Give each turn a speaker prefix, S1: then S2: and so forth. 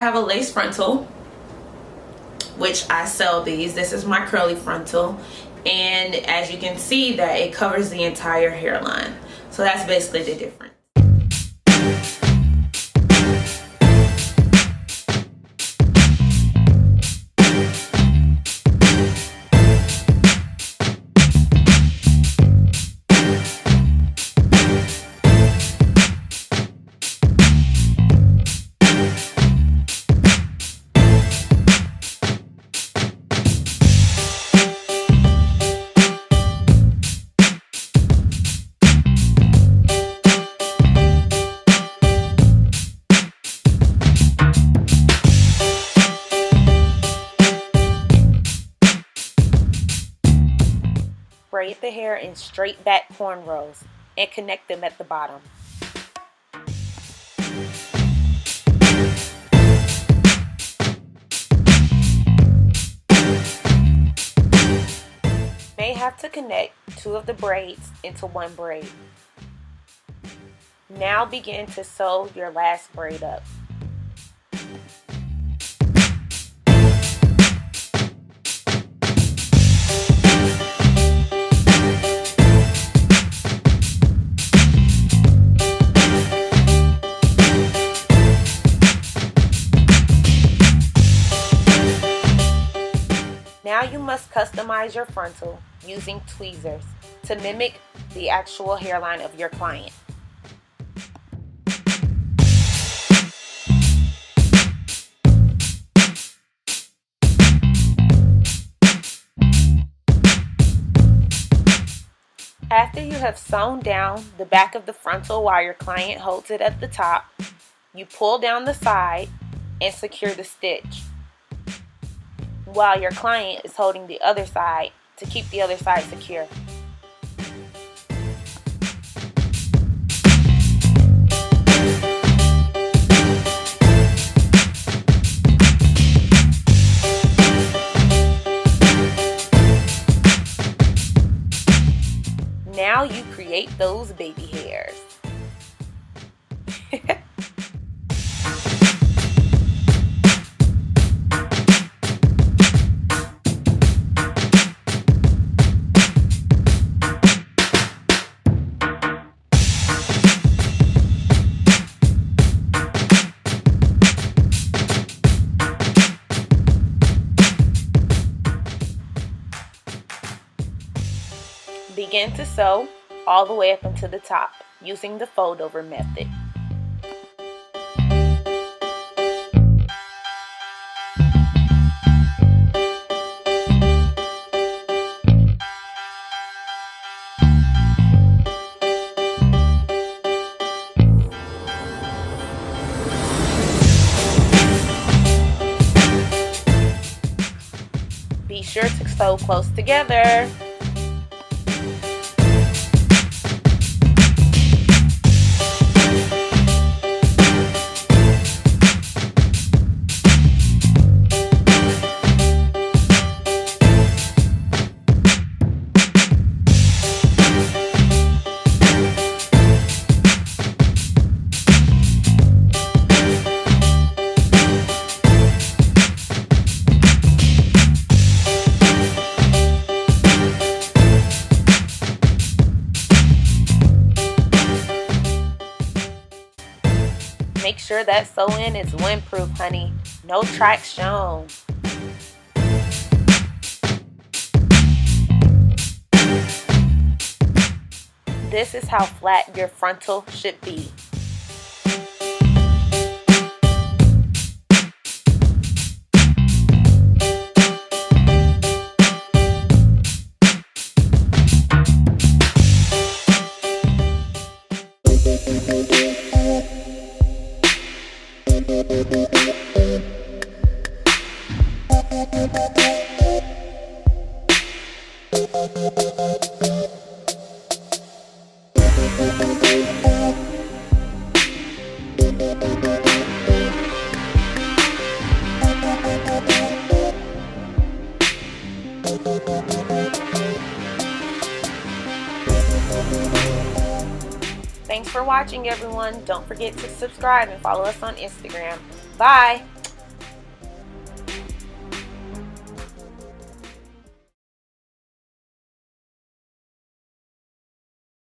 S1: I have a lace frontal, which I sell these. This is my curly frontal, and as you can see that it covers the entire hairline. So that's basically the difference. Braid the hair in straight back cornrows and connect them at the bottom. May have to connect two of the braids into one braid. Now begin to sew your last braid up. Now you must customize your frontal using tweezers to mimic the actual hairline of your client. After you have sewn down the back of the frontal while your client holds it at the top, you pull down the side and secure the stitch, while your client is holding the other side to keep the other side secure. Now you create those baby hairs. Begin to sew all the way up into the top using the fold over method. Be sure to sew close together. Make sure that sew-in is windproof, honey. No tracks shown. This is how flat your frontal should be. Thanks for watching, everyone. Don't forget to subscribe and follow us on Instagram. Bye!